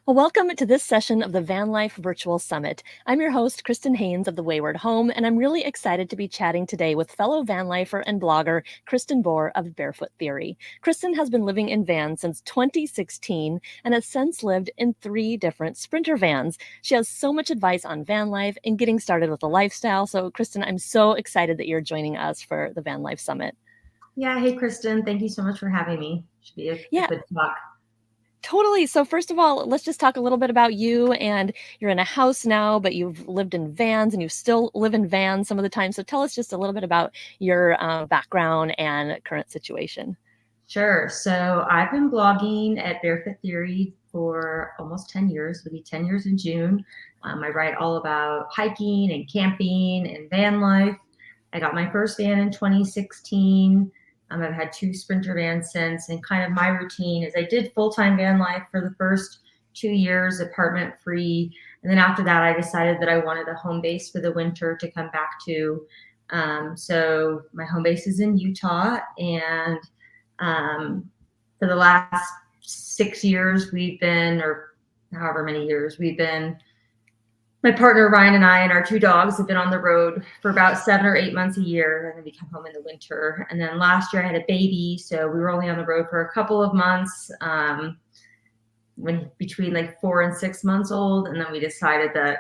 Well, welcome to this session of the Van Life Virtual Summit. I'm your host, Kristen Haynes of The Wayward Home, and I'm really excited to be chatting today with fellow van lifer and blogger Kristen of Barefoot Theory. Kristen has been living in vans since 2016 and has since lived in 3 different Sprinter vans. She has so much advice on van life and getting started with a lifestyle. So, Kristen, I'm so excited that you're joining us for the Van Life Summit. Yeah. Hey, Kristen. Thank you so much for having me. Should be a good talk. Totally. So first of all, let's just talk a little bit about you. And you're in a house now, but you've lived in vans and you still live in vans some of the time. So tell us just a little bit about your background and current situation. Sure. So I've been blogging at Bearfoot Theory for almost 10 years. It'll be 10 years in June. I write all about hiking and camping and van life. I got my first van in 2016. I've had 2 Sprinter vans since, and kind of my routine is I did full-time van life for the first 2 years, apartment free. And then after that, I decided that I wanted a home base for the winter to come back to. So my home base is in Utah, and for the last 6 years we've been, or however many years we've been, my partner Ryan and I and our 2 dogs have been on the road for about 7 or 8 months a year, and then we come home in the winter. And then last year I had a baby, so we were only on the road for a couple of months, when between like 4 and 6 months old, and then we decided that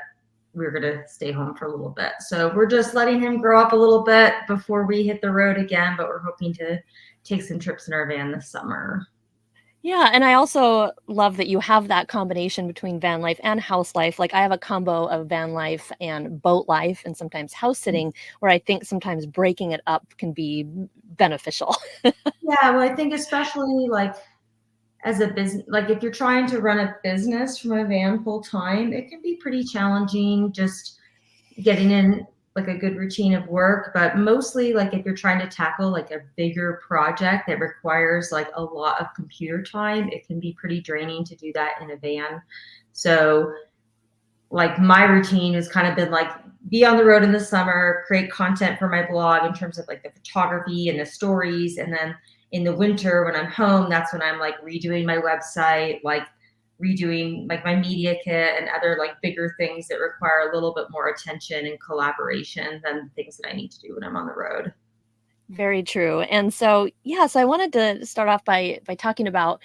we were going to stay home for a little bit. So we're just letting him grow up a little bit before we hit the road again, but we're hoping to take some trips in our van this summer. Yeah, and I also love that you have that combination between van life and house life. Like I have a combo of van life and boat life and sometimes house sitting, where I think sometimes breaking it up can be beneficial. Yeah, well, I think especially like as a business, like if you're trying to run a business from a van full time, it can be pretty challenging just getting in like a good routine of work. But mostly like if you're trying to tackle like a bigger project that requires like a lot of computer time, it can be pretty draining to do that in a van. So like my routine has kind of been like be on the road in the summer, create content for my blog in terms of like the photography and the stories. And then in the winter when I'm home, that's when I'm like redoing my website, like redoing like my media kit and other like bigger things that require a little bit more attention and collaboration than things that I need to do when I'm on the road. Very true. And so, yeah, so I wanted to start off by talking about,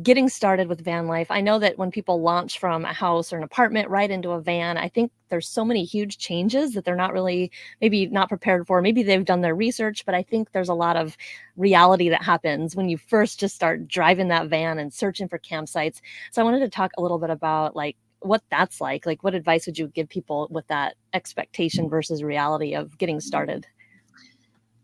getting started with van life. I know that when people launch from a house or an apartment right into a van, I think there's so many huge changes that they're not really, maybe not prepared for. Maybe they've done their research, but I think there's a lot of reality that happens when you first just start driving that van and searching for campsites. So I wanted to talk a little bit about like what that's like. Like, what advice would you give people with that expectation versus reality of getting started?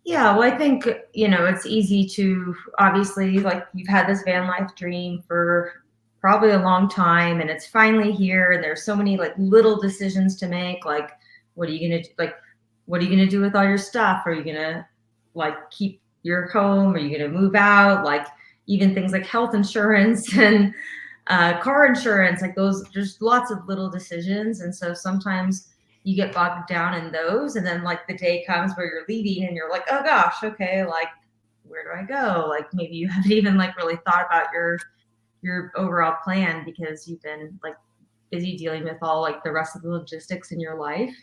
Yeah, well, I think, it's easy to obviously like you've had this van life dream for probably a long time and it's finally here. And there's so many like little decisions to make. Like, what are you going to like, what are you going to do with all your stuff? Are you going to like keep your home? Are you going to move out? Like even things like health insurance and car insurance, like those, there's lots of little decisions. And so sometimes you get bogged down in those, and then like the day comes where you're leaving and you're like, oh gosh, okay, like where do I go? Like maybe you haven't even like really thought about your overall plan because you've been like busy dealing with all like the rest of the logistics in your life.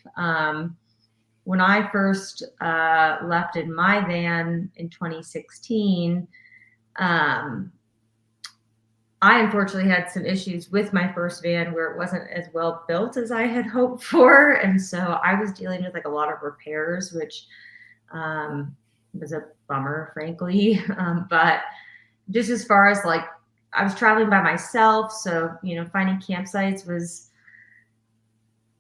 When I first left in my van in 2016, I unfortunately had some issues with my first van where it wasn't as well built as I had hoped for. And so I was dealing with like a lot of repairs, which was a bummer, frankly. But just as far as like, I was traveling by myself. So, finding campsites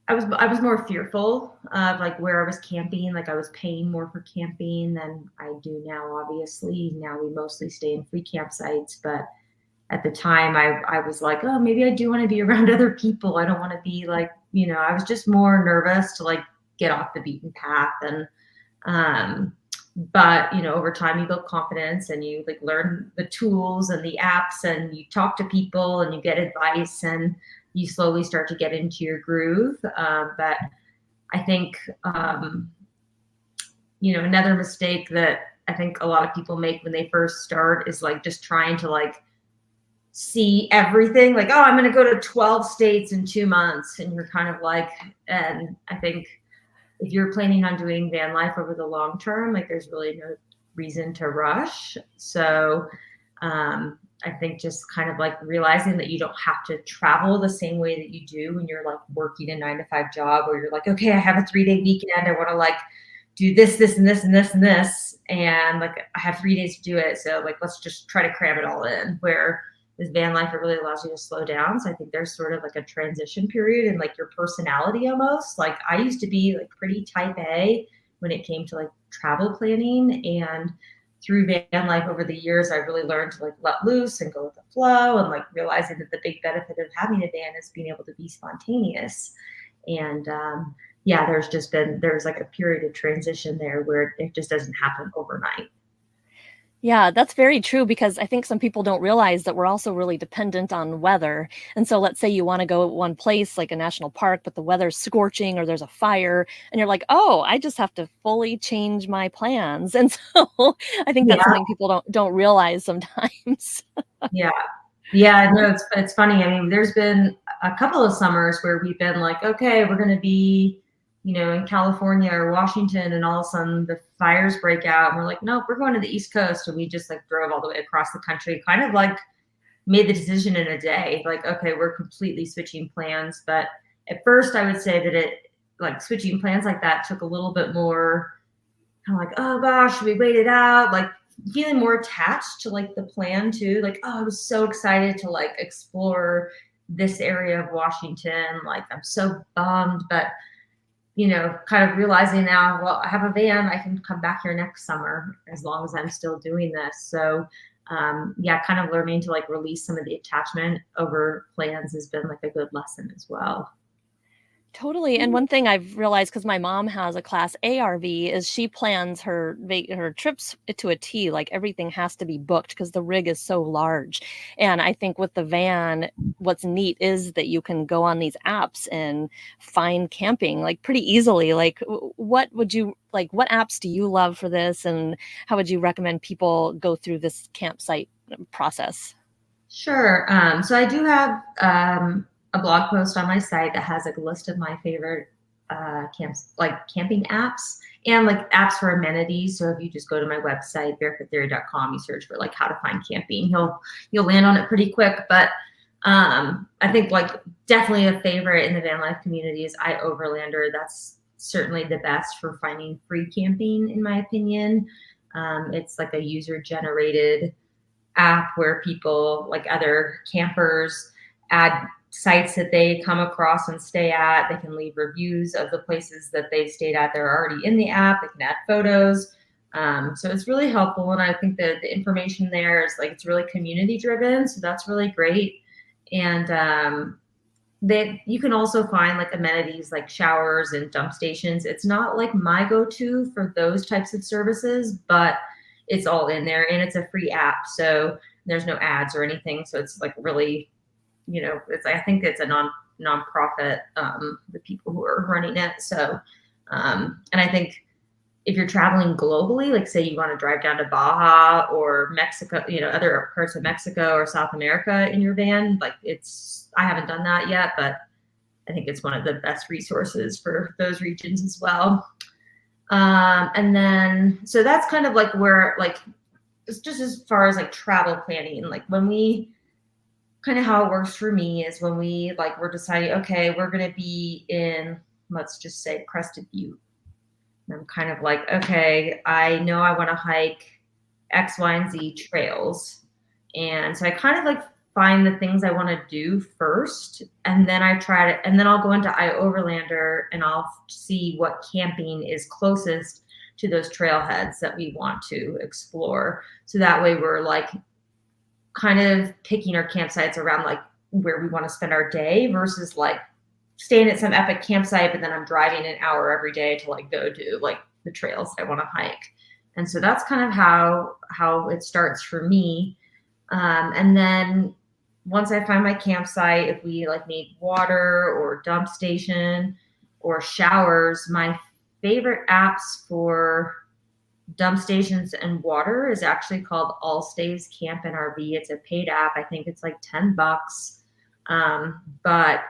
I was more fearful of like where I was camping. Like I was paying more for camping than I do now, obviously. Now we mostly stay in free campsites, but at the time I was like, oh, maybe I do want to be around other people. I don't want to be like, I was just more nervous to like get off the beaten path. And, but, over time you build confidence and you like learn the tools and the apps and you talk to people and you get advice and you slowly start to get into your groove. But I think, another mistake that I think a lot of people make when they first start is like just trying to like see everything. Like, oh, I'm going to go to 12 states in 2 months. And you're kind of like, and I think if you're planning on doing van life over the long term, like there's really no reason to rush. So I think just kind of like realizing that you don't have to travel the same way that you do when you're like working a 9 to 5 job, where you're like, okay, I have a 3-day weekend. I want to like do this, this, and this, and this, and this. And like, I have 3 days to do it. So like, let's just try to cram it all in. Where this van life, it really allows you to slow down. So I think there's sort of like a transition period in like your personality almost. Like I used to be like pretty type A when it came to like travel planning, and through van life over the years, I really learned to like let loose and go with the flow, and like realizing that the big benefit of having a van is being able to be spontaneous. And yeah, there's like a period of transition there where it just doesn't happen overnight. Yeah, that's very true because I think some people don't realize that we're also really dependent on weather. And so let's say you want to go one place like a national park, but the weather's scorching or there's a fire, and you're like, "Oh, I just have to fully change my plans." And so I think that's Yeah, something people don't realize sometimes. yeah. Yeah, no, it's funny. I mean, there's been a couple of summers where we've been like, okay, we're going to be, in California or Washington, and all of a sudden the fires break out, and we're like, nope, we're going to the East Coast, and we just like drove all the way across the country, kind of like made the decision in a day, like, okay, we're completely switching plans. But at first, I would say that it like switching plans like that took a little bit more kind of like, oh gosh, should we wait it out? Like feeling more attached to like the plan too. Like, oh, I was so excited to like explore this area of Washington. Like, I'm so bummed, but kind of realizing now, well, I have a van, I can come back here next summer as long as I'm still doing this. So yeah, kind of learning to like release some of the attachment over plans has been like a good lesson as well. Totally, and one thing I've realized, because my mom has a Class A RV, is she plans her trips to a T, like, everything has to be booked because the rig is so large, and I think with the van, what's neat is that you can go on these apps and find camping, like, pretty easily, like, what apps do you love for this, and how would you recommend people go through this campsite process? Sure. So I do have a blog post on my site that has like a list of my favorite like camping apps, and like apps for amenities. So if you just go to my website, barefoottheory.com, you search for like how to find camping, you'll land on it pretty quick. But I think like definitely a favorite in the van life community is iOverlander. That's certainly the best for finding free camping, in my opinion. It's like a user generated app where people, like other campers, add sites that they come across and stay at. They can leave reviews of the places that they've stayed at. They're already in the app. They can add photos. So it's really helpful. And I think that the information there is like, it's really community driven. So that's really great. And that you can also find like amenities like showers and dump stations. It's not like my go-to for those types of services, but it's all in there, and it's a free app. So there's no ads or anything. So it's like really, I think it's a nonprofit, the people who are running it. So, and I think if you're traveling globally, like say you want to drive down to Baja or Mexico, other parts of Mexico or South America in your van, like I haven't done that yet, but I think it's one of the best resources for those regions as well. And then, so that's kind of like where, like, it's just as far as like travel planning, like when we kind of how it works for me is when we're deciding, okay, we're going to be in, let's just say Crested Butte. And I'm kind of like, okay, I know I want to hike X, Y, and Z trails. And so I kind of like find the things I want to do first. And then and then I'll go into iOverlander and I'll see what camping is closest to those trailheads that we want to explore. So that way we're like kind of picking our campsites around like where we want to spend our day versus like staying at some epic campsite, but then I'm driving an hour every day to like go do like the trails I want to hike. And so that's kind of how it starts for me. And then once I find my campsite, if we like need water or dump station or showers, my favorite apps for dump stations and water is actually called All Stays Camp and RV. It's a paid app. I think it's like $10. But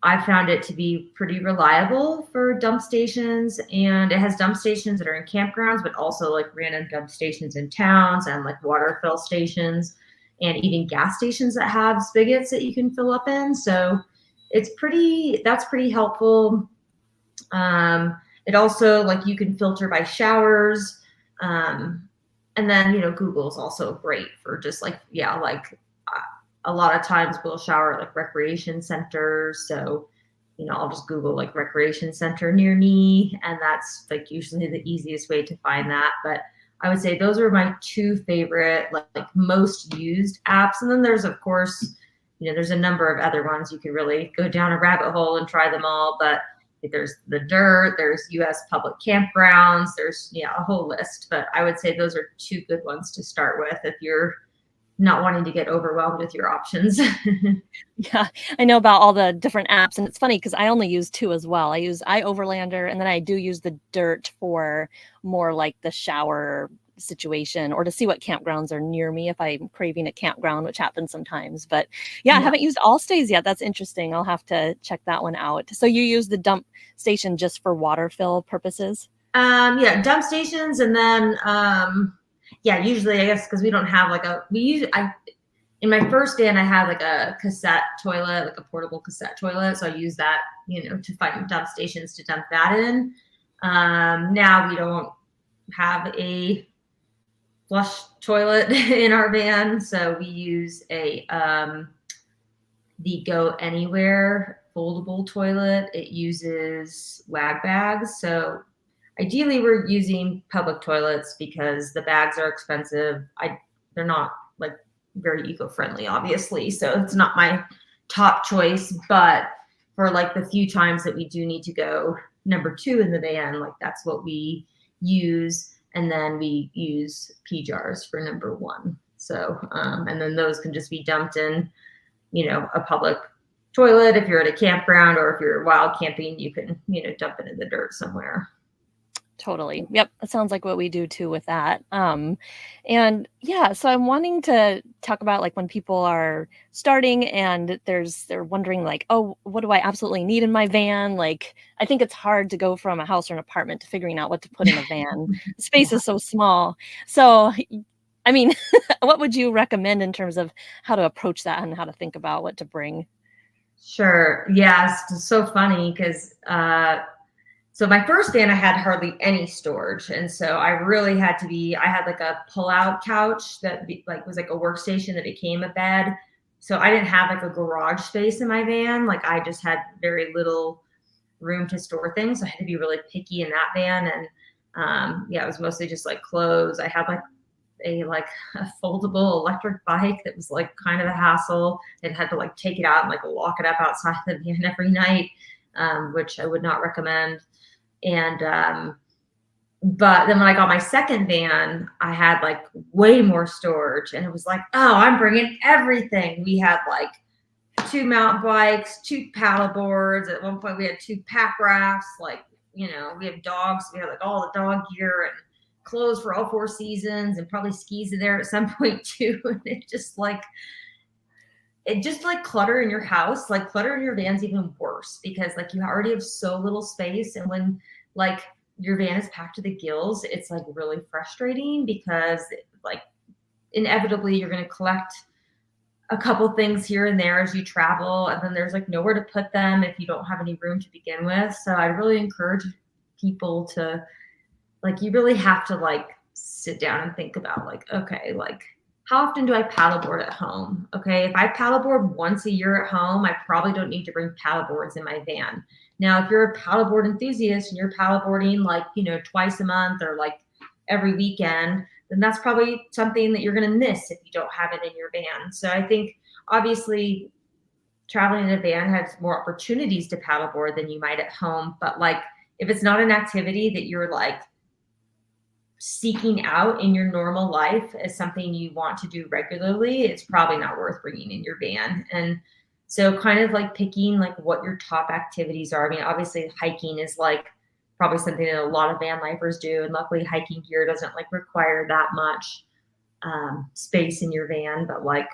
I found it to be pretty reliable for dump stations, and it has dump stations that are in campgrounds, but also like random dump stations in towns and like water fill stations and even gas stations that have spigots that you can fill up in. So that's pretty helpful. It also, like, you can filter by showers. And then, Google's also great for just like, yeah, like a lot of times we'll shower at like recreation centers. So, I'll just Google like recreation center near me, and that's like usually the easiest way to find that. But I would say those are my two favorite, like most used apps. And then there's, of course, there's a number of other ones. You can really go down a rabbit hole and try them all. But there's the Dirt, there's US public campgrounds, there's a whole list. But I would say those are two good ones to start with if you're not wanting to get overwhelmed with your options. Yeah, I know about all the different apps, and it's funny because I only use two as well. I use iOverlander, and then I do use the Dirt for more like the shower situation, or to see what campgrounds are near me if I'm craving a campground, which happens sometimes. But yeah, I haven't used All Stays yet. That's interesting. I'll have to check that one out. So you use the dump station just for water fill purposes? Yeah, dump stations, and then usually I guess because we don't have like in my first van I had like a cassette toilet, like a portable cassette toilet, so I use that to find dump stations to dump that in. Now we don't have a flush toilet in our van, so we use the Go Anywhere foldable toilet. It uses wag bags, so ideally we're using public toilets because the bags are expensive. They're not like very eco-friendly, obviously, so it's not my top choice. But for like the few times that we do need to go number two in the van, like that's what we use. And then we use pee jars for number one. So and then those can just be dumped in a public toilet if you're at a campground, or if you're wild camping, you can dump it in the dirt somewhere. Totally. Yep. That sounds like what we do too with that. And yeah, so I'm wanting to talk about like when people are starting and they're wondering like, oh, what do I absolutely need in my van? Like, I think it's hard to go from a house or an apartment to figuring out what to put in a van. The space is so small. So, I mean, what would you recommend in terms of how to approach that and how to think about what to bring? Sure. Yeah, it's so funny because so my first van, I had hardly any storage. And so I really had I had like a pull-out couch that was like a workstation that became a bed. So I didn't have like a garage space in my van. Like I just had very little room to store things. So I had to be really picky in that van. And it was mostly just like clothes. I had like a foldable electric bike that was like kind of a hassle. It had to like take it out and like lock it up outside the van every night, which I would not recommend. And but then when I got my second van, I had like way more storage, and it was like, oh, I'm bringing everything. We had like 2 mountain bikes, 2 paddle boards. At one point we had 2 pack rafts. Like, we have dogs. We had like all the dog gear and clothes for all 4 seasons, and probably skis in there at some point too. And it just like clutter in your house, like clutter in your van's even worse, because like you already have so little space. And when like your van is packed to the gills, it's like really frustrating, because like inevitably you're going to collect a couple things here and there as you travel, and then there's like nowhere to put them if you don't have any room to begin with. So I really encourage people to like, you really have to like sit down and think about like, okay, like how often do I paddleboard at home? Okay, if I paddleboard once a year at home, I probably don't need to bring paddleboards in my van. Now, if you're a paddleboard enthusiast and you're paddleboarding like, twice a month or like every weekend, then that's probably something that you're going to miss if you don't have it in your van. So I think obviously traveling in a van has more opportunities to paddleboard than you might at home. But like, if it's not an activity that you're like seeking out in your normal life as something you want to do regularly, it's probably not worth bringing in your van. And so kind of like picking like what your top activities are. I mean, obviously hiking is like probably something that a lot of van lifers do. And luckily, hiking gear doesn't like require that much space in your van. But like,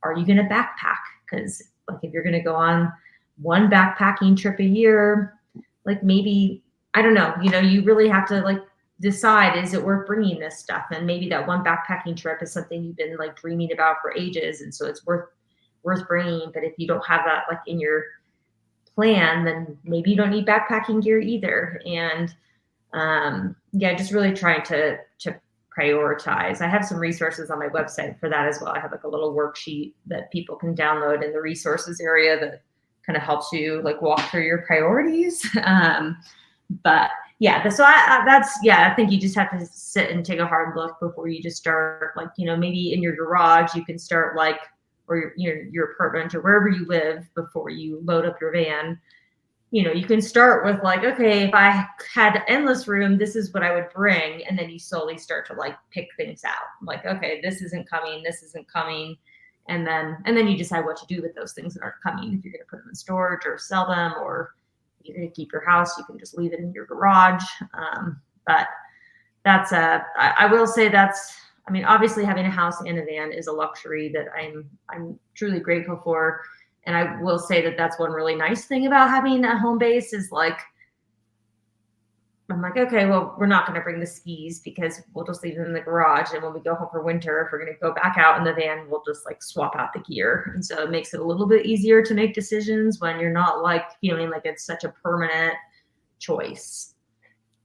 are you going to backpack? Because like, if you're going to go on one backpacking trip a year, like maybe, I don't know, you really have to like decide, is it worth bringing this stuff? And maybe that one backpacking trip is something you've been like dreaming about for ages, and so it's worth bringing. But if you don't have that like in your plan, then maybe you don't need backpacking gear either. And yeah, just really trying to prioritize. I have some resources on my website for that as well. I have like a little worksheet that people can download in the resources area that kind of helps you like walk through your priorities. But yeah, so I think you just have to sit and take a hard look before you just start, like, maybe in your garage, you can start like, or your apartment or wherever you live before you load up your van. You can start with like, okay, if I had endless room, this is what I would bring. And then you slowly start to like pick things out. Like, okay, this isn't coming. And then you decide what to do with those things that aren't coming. If you're going to put them in storage or sell them, or you're going to keep your house, you can just leave it in your garage. But I will say I mean, obviously having a house and a van is a luxury that I'm truly grateful for. And I will say that that's one really nice thing about having a home base is like, I'm like, okay, well, we're not going to bring the skis because we'll just leave them in the garage. And when we go home for winter, if we're going to go back out in the van, we'll just like swap out the gear. And so it makes it a little bit easier to make decisions when you're not like feeling like it's such a permanent choice.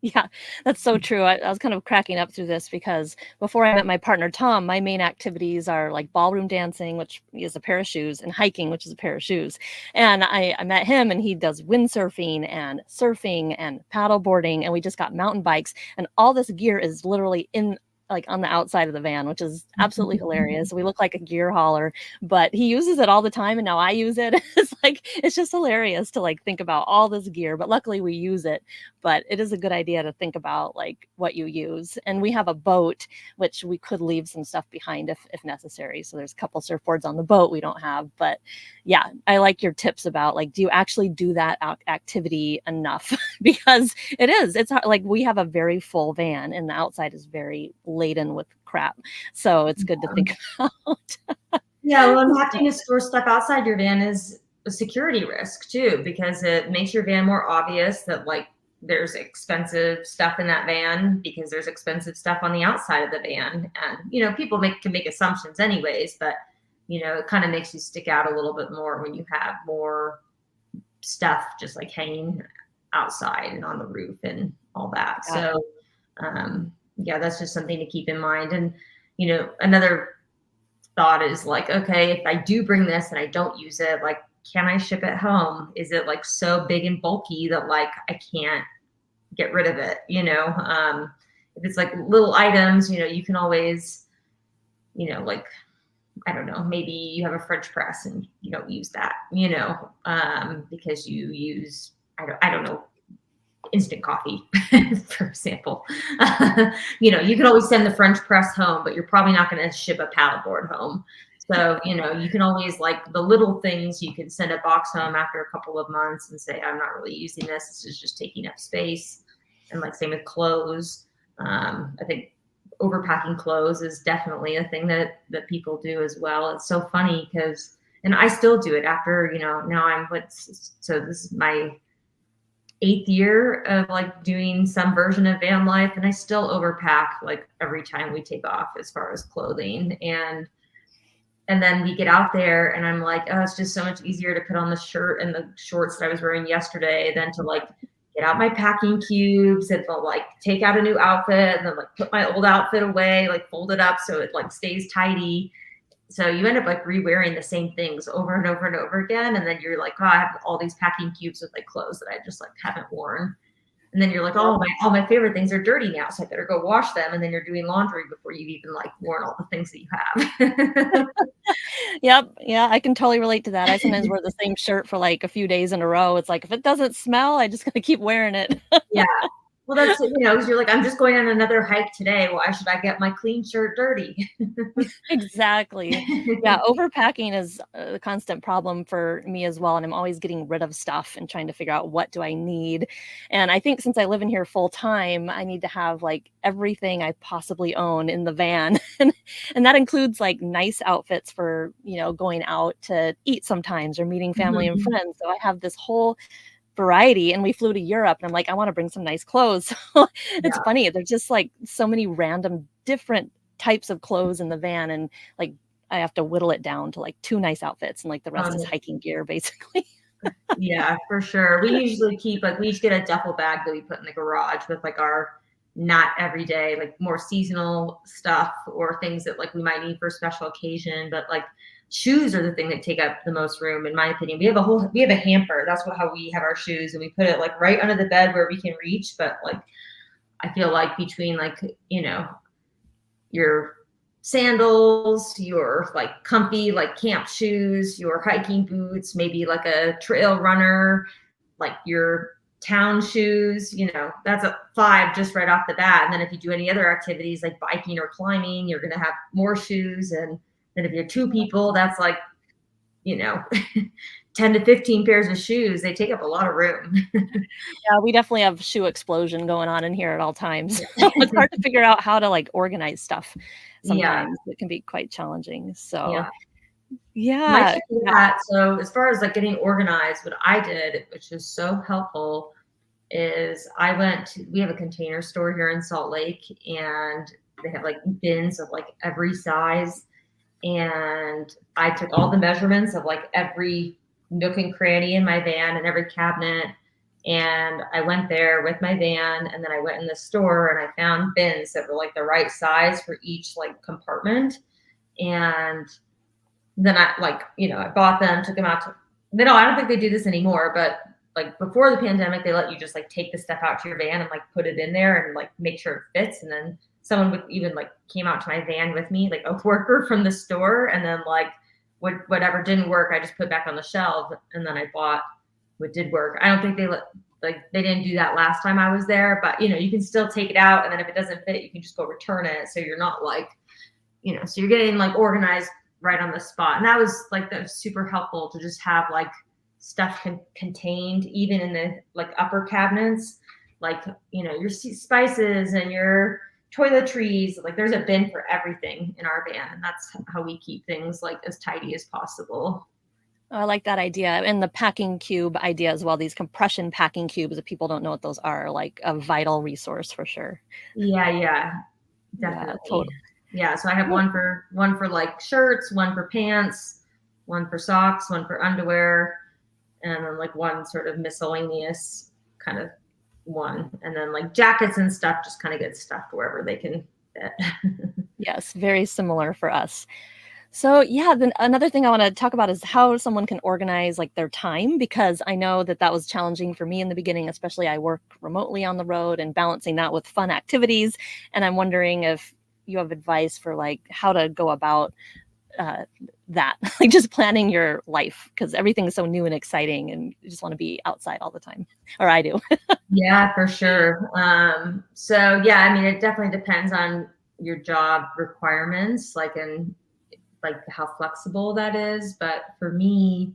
Yeah, that's so true. I was kind of cracking up through this because before I met my partner, Tom, my main activities are like ballroom dancing, which is a pair of shoes, and hiking, which is a pair of shoes. And I met him and he does windsurfing and surfing and paddle boarding. And we just got mountain bikes. And all this gear is literally in like on the outside of the van, which is absolutely hilarious. We look like a gear hauler, but he uses it all the time and now I use it. It's like it's just hilarious to like think about all this gear, but luckily we use it. But it is a good idea to think about like what you use. And we have a boat, which we could leave some stuff behind if necessary. So there's a couple surfboards on the boat we don't have. But yeah, I like your tips about like, do you actually do that activity enough? Because it's like we have a very full van and the outside is very laden with crap. So it's good to think about. Yeah, well, and having to store stuff outside your van is a security risk too, because it makes your van more obvious that like there's expensive stuff in that van because there's expensive stuff on the outside of the van. And people can make assumptions anyways, but it kind of makes you stick out a little bit more when you have more stuff just like hanging outside and on the roof and all that. Yeah. So yeah, that's just something to keep in mind. And another thought is like, okay, if I do bring this and I don't use it, like, can I ship it home? Is it like so big and bulky that like I can't get rid of it? If it's like little items, you can always, like, I don't know, maybe you have a French press and you don't use that, because you use, I don't know, instant coffee, for example. You can always send the French press home, but you're probably not going to ship a paddleboard home. So, you can always like the little things, you can send a box home after a couple of months and say, I'm not really using this. This is just taking up space. And like same with clothes. I think overpacking clothes is definitely a thing that people do as well. It's so funny because, and I still do it after, now so this is my 8th year of like doing some version of van life, and I still overpack like every time we take off as far as clothing. And then we get out there and I'm like, oh, it's just so much easier to put on the shirt and the shorts that I was wearing yesterday than to like get out my packing cubes and like take out a new outfit and then like put my old outfit away, like fold it up so it like stays tidy. So you end up like re-wearing the same things over and over and over again. And then you're like, oh, I have all these packing cubes with like clothes that I just like haven't worn. And then you're like, oh, all my favorite things are dirty now, so I better go wash them. And then you're doing laundry before you've even like worn all the things that you have. Yep. Yeah, I can totally relate to that. I sometimes wear the same shirt for like a few days in a row. It's like if it doesn't smell, I just gotta keep wearing it. Yeah. Well, that's, you know, 'cause you're like, I'm just going on another hike today. Why should I get my clean shirt dirty? Exactly. Yeah, overpacking is a constant problem for me as well, and I'm always getting rid of stuff and trying to figure out what do I need. And I think since I live in here full time, I need to have like everything I possibly own in the van. And that includes like nice outfits for, going out to eat sometimes or meeting family and Mhm. friends. So I have this whole variety, and we flew to Europe and I'm like, I want to bring some nice clothes. So it's Yeah. funny. There's just like so many random different types of clothes in the van, and like I have to whittle it down to like two nice outfits and like the rest is Um, hiking gear basically. yeah, for sure. We usually keep like we each get a duffel bag that we put in the garage with like our not everyday, like more seasonal stuff or things that like we might need for a special occasion. But like shoes are the thing that take up the most room, in my opinion. We have a hamper. That's how we have our shoes, and we put it like right under the bed where we can reach. But like I feel like between like, you know, your sandals, your like comfy like camp shoes, your hiking boots, maybe like a trail runner, like your town shoes, you know, that's a five just right off the bat. And then if you do any other activities like biking or climbing, you're going to have more shoes. And then if you're two people, that's like, you know, 10 to 15 pairs of shoes. They take up a lot of room. Yeah, we definitely have shoe explosion going on in here at all times. It's hard to figure out how to like organize stuff Yeah. sometimes. It can be quite challenging. So Yeah. Might yeah. should do Yeah. that. So as far as like getting organized, what I did, which was so helpful, is we have a container store here in Salt Lake, and they have like bins of like every size. And I took all the measurements of like every nook and cranny in my van and every cabinet. And I went there with my van, and then I went in the store and I found bins that were like the right size for each like compartment. And then I like, you know, I bought them, took them out to, they don't, I don't think they do this anymore, but like before the pandemic, they let you just like take the stuff out to your van and like put it in there and like make sure it fits. And then someone would even like came out to my van with me, like a worker from the store. And then like whatever didn't work, I just put back on the shelf. And then I bought what did work. I don't think they didn't do that last time I was there, but you know, you can still take it out. And then if it doesn't fit, you can just go return it. So you're not like, you know, so you're getting like organized right on the spot. And that was super helpful to just have like stuff contained even in the like upper cabinets, like, you know, your spices and your toiletries. Like there's a bin for everything in our van. And that's how we keep things like as tidy as possible. I like that idea, and the packing cube idea as well. These compression packing cubes, if people don't know what those are, like a vital resource for sure. Yeah, yeah, Yeah, definitely. totally. Yeah. So I have one for like shirts, one for pants, one for socks, one for underwear, and then like one sort of miscellaneous kind of one. And then like jackets and stuff just kind of get stuffed wherever they can fit. Yes, very similar for us. So yeah, then another thing I want to talk about is how someone can organize like their time, because I know that that was challenging for me in the beginning, especially I work remotely on the road and balancing that with fun activities. And I'm wondering if you have advice for like how to go about uh, that, like just planning your life, because everything is so new and exciting, and you just want to be outside all the time, or I do. Yeah, for sure. So yeah, I mean, it definitely depends on your job requirements, like, and like how flexible that is. But for me,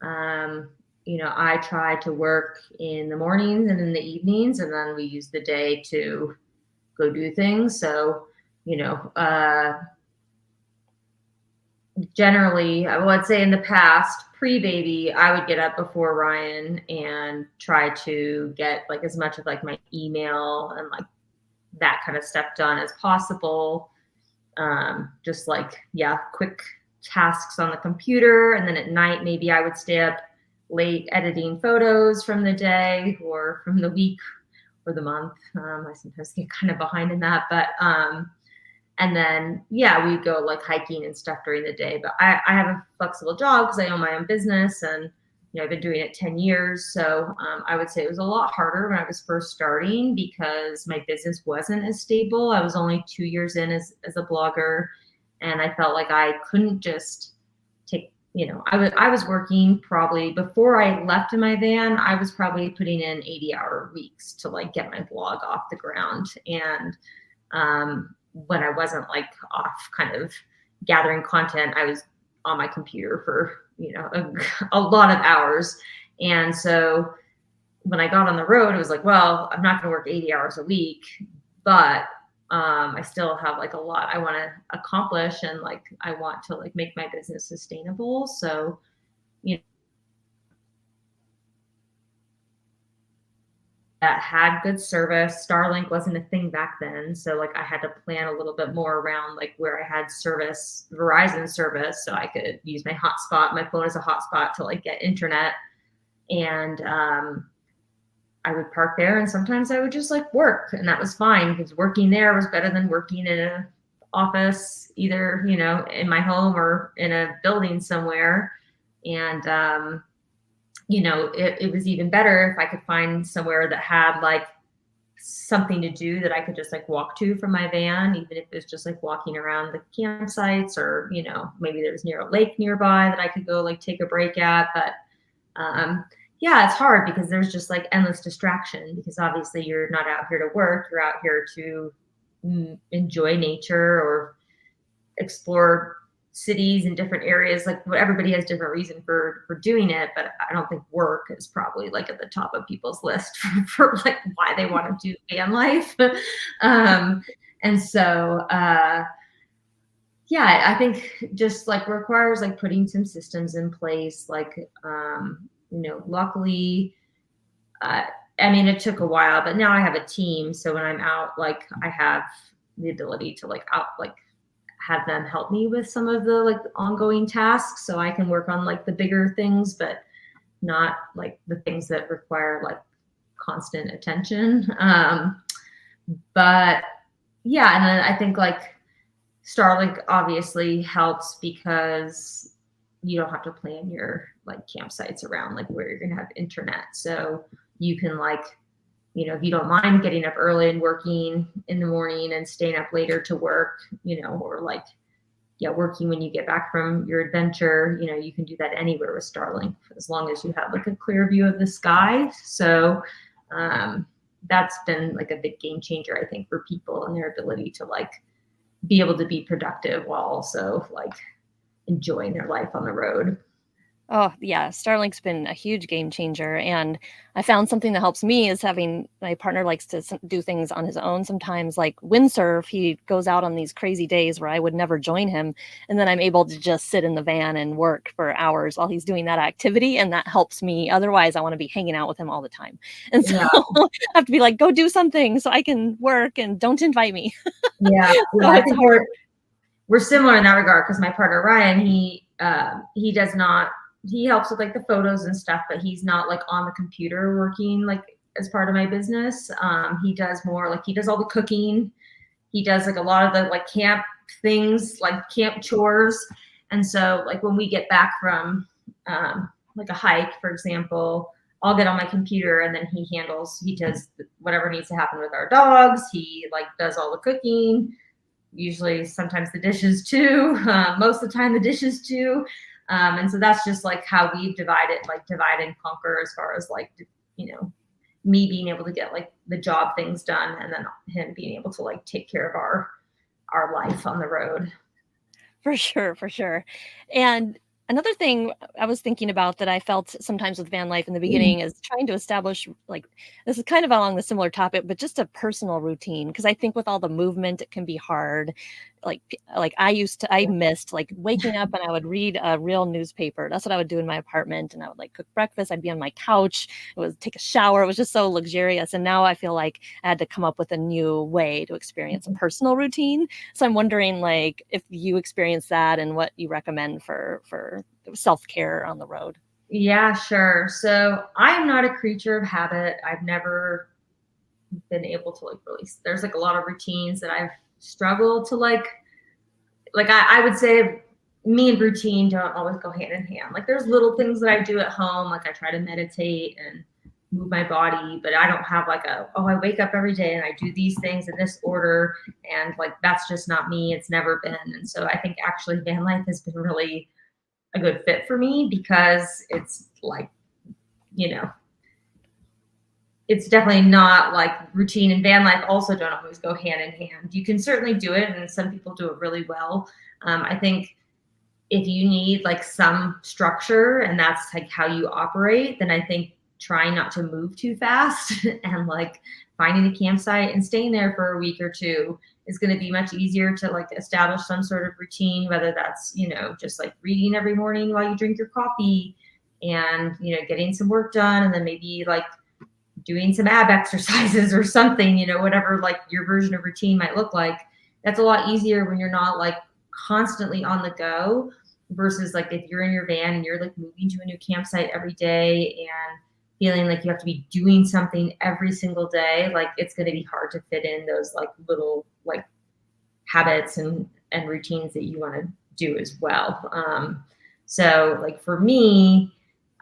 um, you know, I try to work in the mornings and in the evenings, and then we use the day to go do things. So, you know, generally, I would say in the past, pre-baby, I would get up before Ryan and try to get like as much of like my email and like that kind of stuff done as possible. Just like, yeah, quick tasks on the computer. And then at night, maybe I would stay up late editing photos from the day or from the week or the month. I sometimes get kind of behind in that, but and then yeah, we go like hiking and stuff during the day. But I have a flexible job because I own my own business, and you know, I've been doing it 10 years. So I would say it was a lot harder when I was first starting because my business wasn't as stable. I was only 2 years in as a blogger, and I felt like I couldn't just take I was working probably before I left in my van, I was probably putting in 80-hour weeks to like get my blog off the ground. And when I wasn't like off kind of gathering content, I was on my computer for, a lot of hours. And so when I got on the road, it was like, well, I'm not going to work 80 hours a week, but I still have like a lot I want to accomplish, and like I want to like make my business sustainable. So, you know, that had good service. Starlink wasn't a thing back then, so like I had to plan a little bit more around like where I had service, Verizon service, so I could use my hotspot, my phone as a hotspot to like get internet. And I would park there, and sometimes I would just like work, and that was fine because working there was better than working in an office, either, in my home or in a building somewhere. And, it was even better if I could find somewhere that had like something to do that I could just like walk to from my van, even if it's just like walking around the campsites, or, maybe there's near a lake nearby that I could go like take a break at. But yeah, it's hard because there's just like endless distraction, because obviously you're not out here to work, you're out here to enjoy nature or explore cities in different areas. Like everybody has different reason for doing it, but I don't think work is probably like at the top of people's list for like why they want to do van life. And so yeah, I think just like requires like putting some systems in place. Like, luckily, I mean, it took a while, but now I have a team. So when I'm out, like I have the ability to like have them help me with some of the like ongoing tasks, so I can work on like the bigger things, but not like the things that require like constant attention. But yeah, and then I think like Starlink obviously helps because you don't have to plan your like campsites around like where you're gonna have internet. So you can like, if you don't mind getting up early and working in the morning and staying up later to work, or like, yeah, working when you get back from your adventure, you can do that anywhere with Starlink, as long as you have like a clear view of the sky. So that's been like a big game changer, I think, for people and their ability to like be able to be productive while also like enjoying their life on the road. Oh, yeah, Starlink's been a huge game changer, and I found something that helps me is having my partner likes to do things on his own sometimes, like windsurf. He goes out on these crazy days where I would never join him, and then I'm able to just sit in the van and work for hours while he's doing that activity, and that helps me. Otherwise, I wanna be hanging out with him all the time, and so Yeah. I have to be like, "Go do something so I can work, and don't invite me." Yeah. So I it's think hard. we're similar in that regard, because my partner Ryan, he does not, he helps with like the photos and stuff, but he's not like on the computer working like as part of my business. He does more like, he does all the cooking. He does like a lot of the like camp things, like camp chores. And so like when we get back from like a hike, for example, I'll get on my computer, and then he does whatever needs to happen with our dogs. He like does all the cooking, usually sometimes the dishes too, most of the time the dishes too. And so that's just like how we divide and conquer, as far as like, me being able to get like the job things done, and then him being able to like take care of our life on the road. For sure, for sure. And another thing I was thinking about that I felt sometimes with van life in the beginning is trying to establish, like, this is kind of along the similar topic, but just a personal routine. Because I think with all the movement, it can be hard. Like I missed like waking up and I would read a real newspaper. That's what I would do in my apartment, and I would like cook breakfast. I'd be on my couch. It was take a shower. It was just so luxurious. And now I feel like I had to come up with a new way to experience a personal routine. So I'm wondering, like, if you experience that and what you recommend for self-care on the road. Yeah, sure. So I'm not a creature of habit. I've never been able to like really, there's like a lot of routines that I've struggled to like I would say me and routine don't always go hand in hand. Like there's little things that I do at home, like I try to meditate and move my body, but I don't have like I wake up every day and I do these things in this order, and like that's just not me. It's never been. And so I think actually van life has been really a good fit for me because it's like, you know, it's definitely not like routine and van life also don't always go hand in hand. You can certainly do it, and some people do it really well. I think if you need like some structure and that's like how you operate, then I think trying not to move too fast and like finding a campsite and staying there for a week or two is going to be much easier to like establish some sort of routine, whether that's, you know, just like reading every morning while you drink your coffee and, you know, getting some work done, and then maybe like doing some ab exercises or something, you know, whatever like your version of routine might look like. That's a lot easier when you're not like constantly on the go versus like if you're in your van and you're like moving to a new campsite every day and feeling like you have to be doing something every single day, like it's going to be hard to fit in those like little like habits and routines that you want to do as well. So like for me,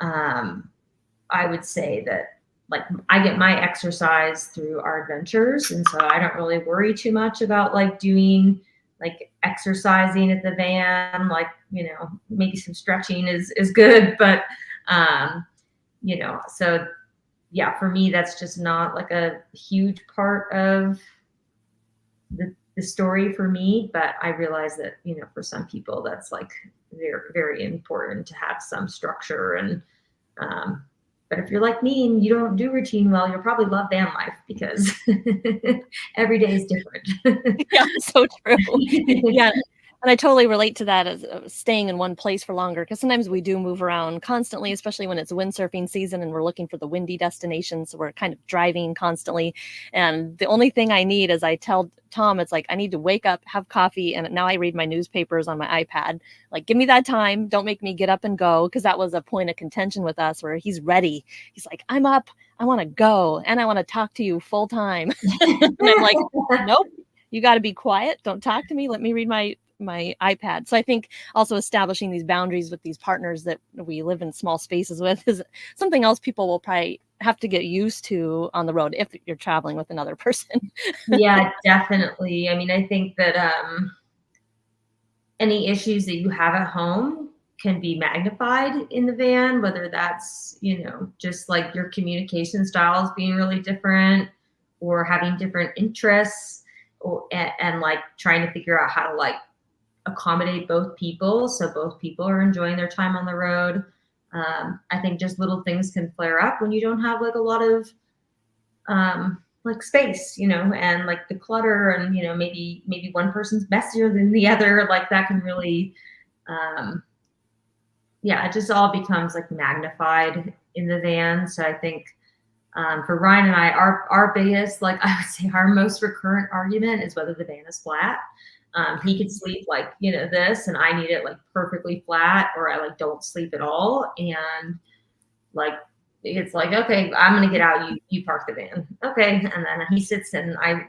I would say that like I get my exercise through our adventures, and so I don't really worry too much about like doing like exercising at the van. Like, you know, maybe some stretching is good, but you know, so yeah, for me that's just not like a huge part of the story for me, but I realize that, you know, for some people that's like very, very important to have some structure. And but if you're like me and you don't do routine well, you'll probably love van life because every day is different. Yeah, so true. Yeah. And I totally relate to that as staying in one place for longer, because sometimes we do move around constantly, especially when it's windsurfing season and we're looking for the windy destinations. So we're kind of driving constantly. And the only thing I need is I tell Tom, it's like, I need to wake up, have coffee. And now I read my newspapers on my iPad. Like, give me that time. Don't make me get up and go. Because that was a point of contention with us where he's ready. He's like, I'm up. I want to go. And I want to talk to you full time. And I'm like, nope, you got to be quiet. Don't talk to me. Let me read my iPad. So I think also establishing these boundaries with these partners that we live in small spaces with is something else people will probably have to get used to on the road if you're traveling with another person. Yeah, definitely. I mean, I think that any issues that you have at home can be magnified in the van, whether that's, you know, just like your communication styles being really different or having different interests or and like trying to figure out how to like accommodate both people so both people are enjoying their time on the road. I think just little things can flare up when you don't have like a lot of like space, you know, and like the clutter, and you know, maybe one person's messier than the other. Like that can really, yeah, it just all becomes like magnified in the van. So I think for Ryan and I, our biggest, like I would say, our most recurrent argument is whether the van is flat. He could sleep like, you know, this, and I need it like perfectly flat, or I like don't sleep at all. And like, it's like, okay, I'm gonna get out. You park the van, okay? And then he sits and I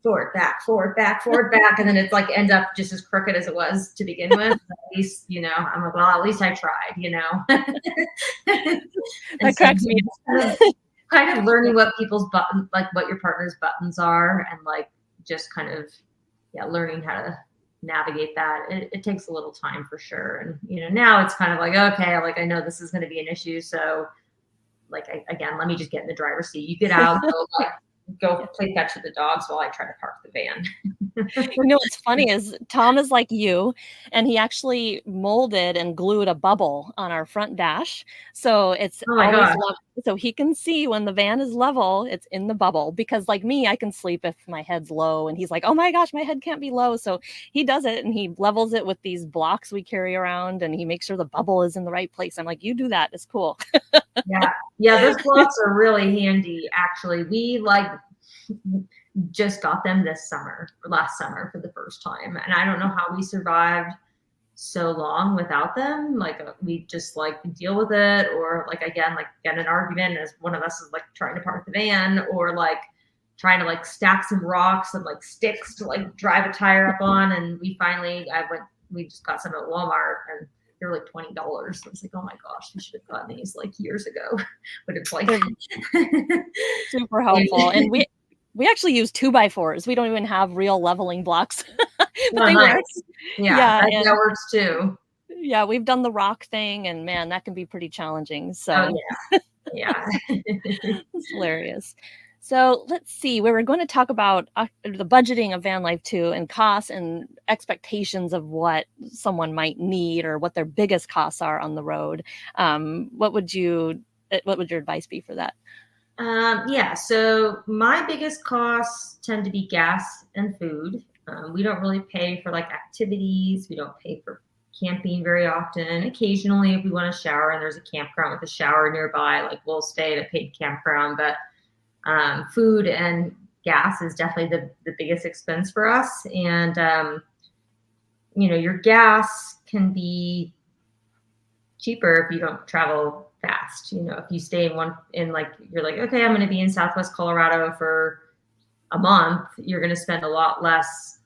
forward, back, forward, back, forward, back, and then it's like ends up just as crooked as it was to begin with. At least, you know, I'm like, well, at least I tried, you know. That cracks me up. Kind of learning what people's buttons, like what your partner's buttons are, and like just kind of learning how to navigate that. It takes a little time for sure. And you know, now it's kind of like, okay, like I know this is going to be an issue, so like again, let me just get in the driver's seat. You get out, go play fetch with the dogs while I try to park the van. You know what's funny is Tom is like you, and he actually molded and glued a bubble on our front dash. So it's Oh my always gosh. level, so he can see when the van is level, it's in the bubble. Because like me, I can sleep if my head's low, and he's like, oh my gosh, my head can't be low. So he does it, and he levels it with these blocks we carry around, and he makes sure the bubble is in the right place. I'm like, you do that. It's cool. Yeah, those blocks are really handy. Actually, we like just got them last summer for the first time, and I don't know how we survived so long without them. Like we just like deal with it, or like again, like get an argument as one of us is like trying to park the van, or like trying to like stack some rocks and like sticks to like drive a tire up on. And we just got some at Walmart, and they're like $20. I was like, oh my gosh, we should have gotten these like years ago. But it's like super helpful. And we actually use 2x4s. We don't even have real leveling blocks, but they nice. work. Yeah, that works too. Yeah, we've done the rock thing, and man, that can be pretty challenging. Oh So yeah, yeah. it's hilarious. So let's see, we were going to talk about the budgeting of van life too, and costs and expectations of what someone might need or what their biggest costs are on the road. What would your advice be for that? Yeah, so my biggest costs tend to be gas and food. We don't really pay for like activities. We don't pay for camping very often. Occasionally, if we want to shower and there's a campground with a shower nearby, like we'll stay at a paid campground. But food and gas is definitely the biggest expense for us. And, your gas can be cheaper if you don't travel fast. If you stay in like, you're like, okay, I'm going to be in Southwest Colorado for a month, you're going to spend a lot less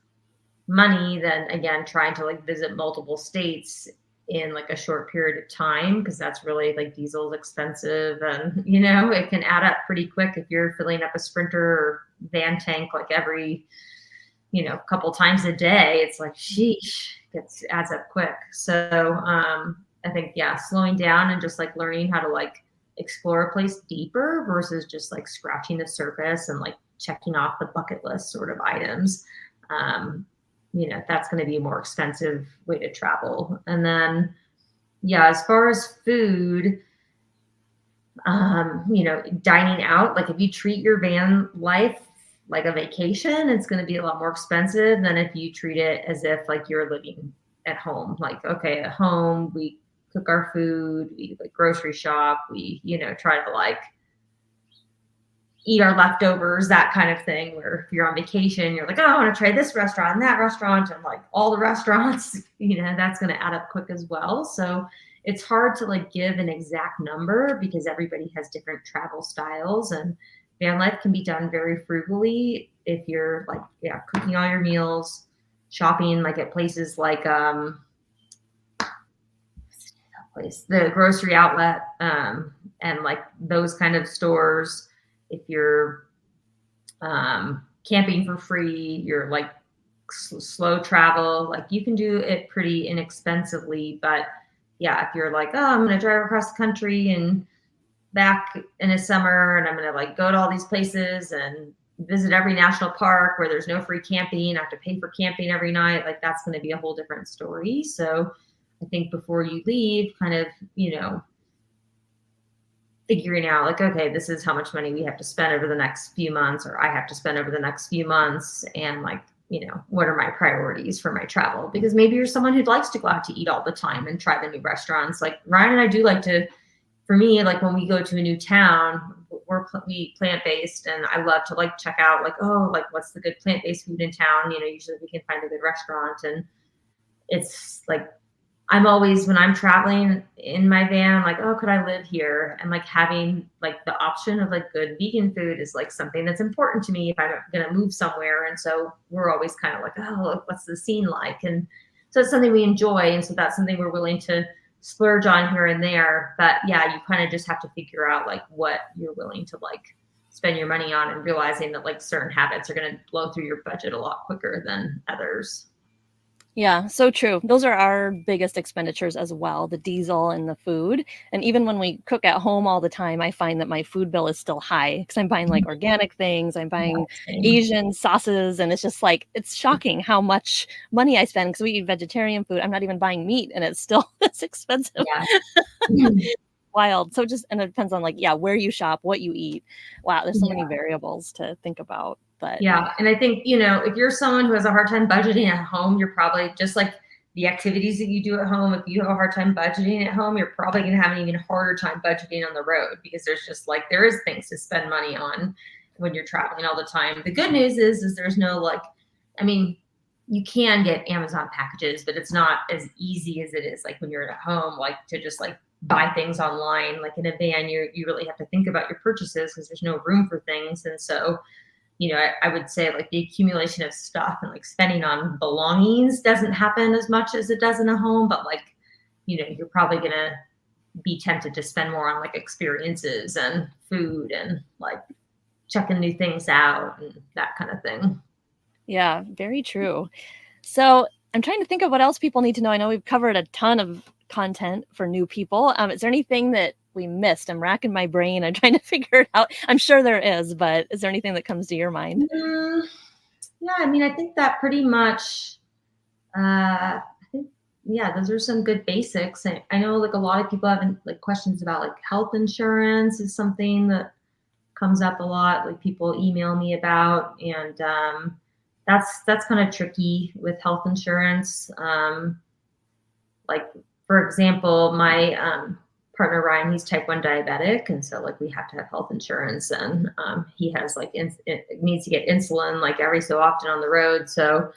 money than, again, trying to like visit multiple states in like a short period of time, because that's really like diesel's expensive, and it can add up pretty quick if you're filling up a Sprinter or van tank like every couple times a day. It's like, sheesh, it adds up quick. So I think, yeah, slowing down and just like learning how to like explore a place deeper versus just like scratching the surface and like checking off the bucket list sort of items. That's going to be a more expensive way to travel. And then, yeah, as far as food, dining out, like if you treat your van life like a vacation, it's going to be a lot more expensive than if you treat it as if like you're living at home. Like, okay, at home, we cook our food, we like grocery shop, we, try to like eat our leftovers, that kind of thing. Where if you're on vacation, you're like, oh, I want to try this restaurant and that restaurant and like all the restaurants, that's going to add up quick as well. So it's hard to like give an exact number because everybody has different travel styles, and van life can be done very frugally if you're like, yeah, cooking all your meals, shopping like at places like the grocery outlet, and like those kind of stores. If you're camping for free, you're like slow travel, like you can do it pretty inexpensively. But yeah, if you're like, oh, I'm going to drive across the country and back in the summer, and I'm going to like go to all these places and visit every national park where there's no free camping, I have to pay for camping every night, like that's going to be a whole different story. So I think before you leave, kind of, figuring out like, okay, this is how much money we have to spend over the next few months, or I have to spend over the next few months. And like, what are my priorities for my travel? Because maybe you're someone who likes to go out to eat all the time and try the new restaurants. Like Ryan and I do like to, for me, like when we go to a new town, we plant-based, and I love to like check out like, oh, like what's the good plant-based food in town? Usually we can find a good restaurant. And it's like, I'm always, when I'm traveling in my van, I'm like, oh, could I live here? And like having like the option of like good vegan food is like something that's important to me if I'm going to move somewhere. And so we're always kind of like, oh, what's the scene like? And so it's something we enjoy. And so that's something we're willing to splurge on here and there. But yeah, you kind of just have to figure out like what you're willing to like spend your money on, and realizing that like certain habits are going to blow through your budget a lot quicker than others. Yeah, so true. Those are our biggest expenditures as well, the diesel and the food. And even when we cook at home all the time, I find that my food bill is still high because I'm buying like organic things, I'm buying Same. Asian sauces, and it's just like it's shocking how much money I spend because we eat vegetarian food. I'm not even buying meat and it's still it's expensive. Yeah. Wild. So just, and it depends on like, yeah, where you shop, what you eat. Wow, there's so many Yeah. variables to think about. But Yeah. And I think, if you're someone who has a hard time budgeting at home, you're probably just like the activities that you do at home. If you have a hard time budgeting at home, you're probably going to have an even harder time budgeting on the road, because there's just like, there is things to spend money on when you're traveling all the time. The good news is there's no like, I mean, you can get Amazon packages, but it's not as easy as it is like when you're at home, like to just like buy things online. Like in a van, you really have to think about your purchases because there's no room for things. And so, I would say like the accumulation of stuff and like spending on belongings doesn't happen as much as it does in a home, but like, you're probably going to be tempted to spend more on like experiences and food and like checking new things out and that kind of thing. yeah, very true. So I'm trying to think of what else people need to know. I know we've covered a ton of content for new people. Is there anything that we missed? I'm racking my brain. I'm trying to figure it out. I'm sure there is, but is there anything that comes to your mind? Yeah, I mean, I think that pretty much, I think, yeah, those are some good basics. I know like a lot of people have like questions about like health insurance is something that comes up a lot. Like people email me about, and that's kind of tricky with health insurance. Like for example, my partner Ryan, he's type 1 diabetic, and so like we have to have health insurance, and he has like needs to get insulin like every so often on the road. So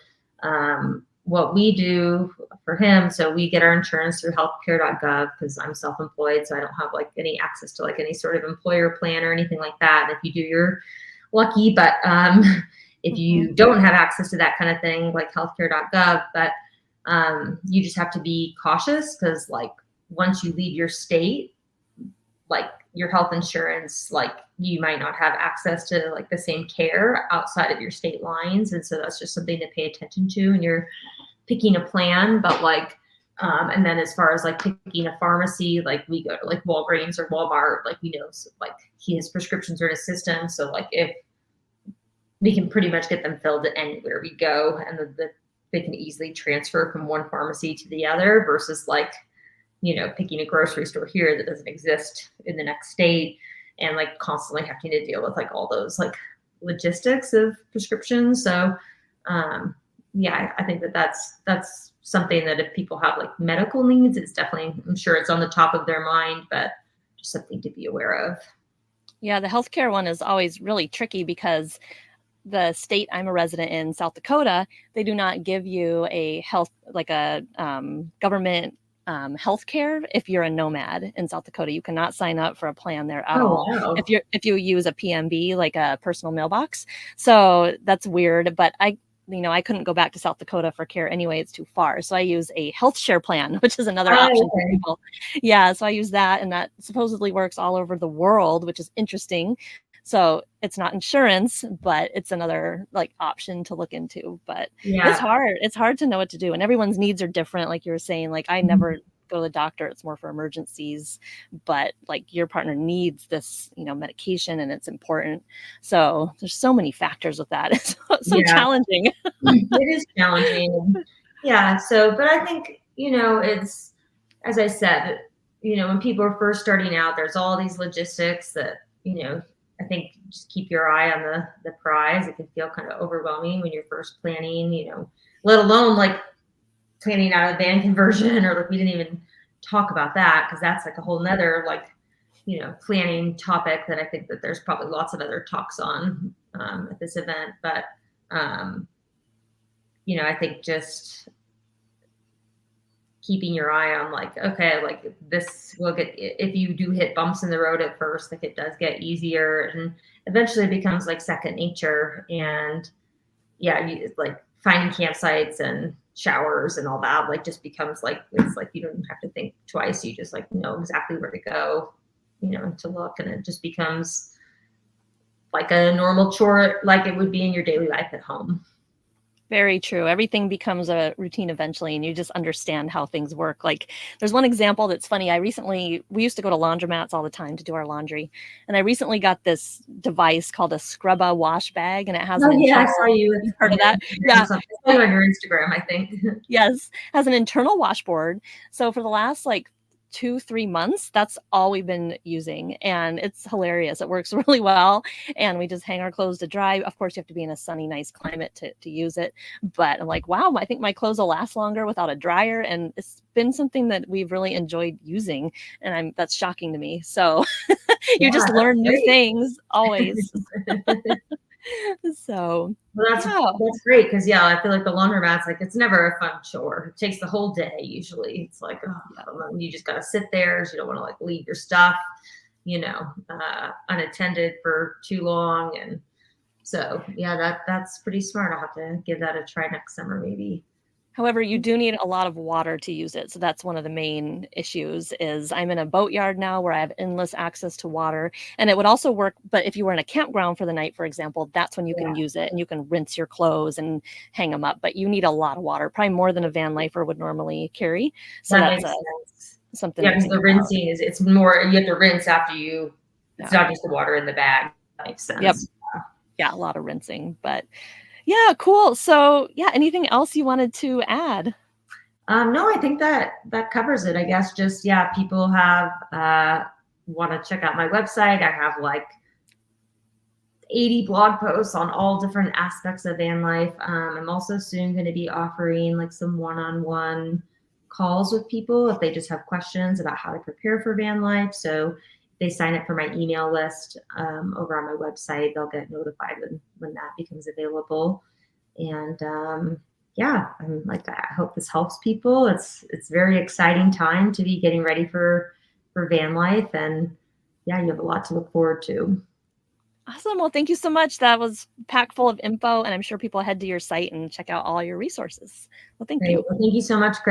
what we do for him, so we get our insurance through healthcare.gov because I'm self-employed, so I don't have like any access to like any sort of employer plan or anything like that. If you do, you're lucky, but if you don't have access to that kind of thing, like healthcare.gov, but you just have to be cautious because like once you leave your state, like your health insurance, like you might not have access to like the same care outside of your state lines. And so that's just something to pay attention to when you're picking a plan. But like, and then as far as like picking a pharmacy, like we go to like Walgreens or Walmart, like we know, so like his prescriptions are in a system. So like if we can pretty much get them filled anywhere we go, and they can easily transfer from one pharmacy to the other versus like, picking a grocery store here that doesn't exist in the next state and like constantly having to deal with like all those like logistics of prescriptions. So yeah, I think that's something that if people have like medical needs, it's definitely, I'm sure it's on the top of their mind, but just something to be aware of. Yeah, the healthcare one is always really tricky because the state I'm a resident in, South Dakota, they do not give you a health, like a government health care if you're a nomad in South Dakota. You cannot sign up for a plan there at Oh, all wow. if you use a PMB, like a personal mailbox. So that's weird, but I couldn't go back to South Dakota for care anyway. It's too far. So I use a health share plan, which is another option for Okay. people. Yeah. So I use that, and that supposedly works all over the world, which is interesting. So it's not insurance, but it's another like option to look into. But it's Yeah. hard. It's hard to know what to do. And everyone's needs are different. Like you were saying, like I never go to the doctor. It's more for emergencies, but like your partner needs this, medication, and it's important. So there's so many factors with that. It's so Yeah. challenging. It is challenging. Yeah. So, but I think, it's, as I said, when people are first starting out, there's all these logistics that, I think just keep your eye on the prize. It can feel kind of overwhelming when you're first planning, let alone like planning out a van conversion, or like we didn't even talk about that because that's like a whole nother like, planning topic that I think that there's probably lots of other talks on at this event. But um, I think just keeping your eye on like, okay, like this will get, if you do hit bumps in the road at first, like it does get easier and eventually it becomes like second nature. And yeah, like finding campsites and showers and all that, like just becomes like, it's like, you don't have to think twice. You just like know exactly where to go, to look. And it just becomes like a normal chore, like it would be in your daily life at home. Very true. Everything becomes a routine eventually, and you just understand how things work. Like, there's one example that's funny. We used to go to laundromats all the time to do our laundry. And I recently got this device called a Scrubba wash bag, and it has an Oh yeah, I internal, saw you you've on heard of your that? Instagram or Yeah. something. I saw you on your Instagram, I think. Yes, has an internal washboard. So for the last like 2-3 months, that's all we've been using, and it's hilarious. It works really well, and we just hang our clothes to dry. Of course, you have to be in a sunny, nice climate to use it. But I'm like, wow, I think my clothes will last longer without a dryer, and it's been something that we've really enjoyed using, and that's shocking to me. So you Yeah, just that's learn new great. things always. So Well, yeah. that's great because yeah, I feel like the laundromat's like it's never a fun chore. It takes the whole day usually. It's like you just gotta sit there. So you don't want to like leave your stuff, unattended for too long. And so yeah, that's pretty smart. I'll have to give that a try next summer maybe. However, you do need a lot of water to use it, so that's one of the main issues is I'm in a boatyard now where I have endless access to water, and it would also work, but if you were in a campground for the night, for example, that's when you Yeah, can use it and you can rinse your clothes and hang them up, but you need a lot of water, probably more than a van lifer would normally carry, so that that's makes sense. something Yeah, to because think the about. rinsing is it's more you have to rinse after you. It's Yeah. not just the water in the bag. That makes Yep. sense. Yeah, a lot of rinsing, but yeah, cool. So, yeah, anything else you wanted to add? No, I think that covers it. I guess just yeah, people have want to check out my website. I have like 80 blog posts on all different aspects of van life. I'm also soon going to be offering like some one-on-one calls with people if they just have questions about how to prepare for van life. So if they sign up for my email list over on my website, they'll get notified when that becomes available. And yeah, I'm like I hope this helps people. It's very exciting time to be getting ready for van life, and yeah, you have a lot to look forward to. Awesome. Well, thank you so much. That was packed full of info, and I'm sure people head to your site and check out all your resources. Well, thank Great. you. Well, thank you so much, Chris.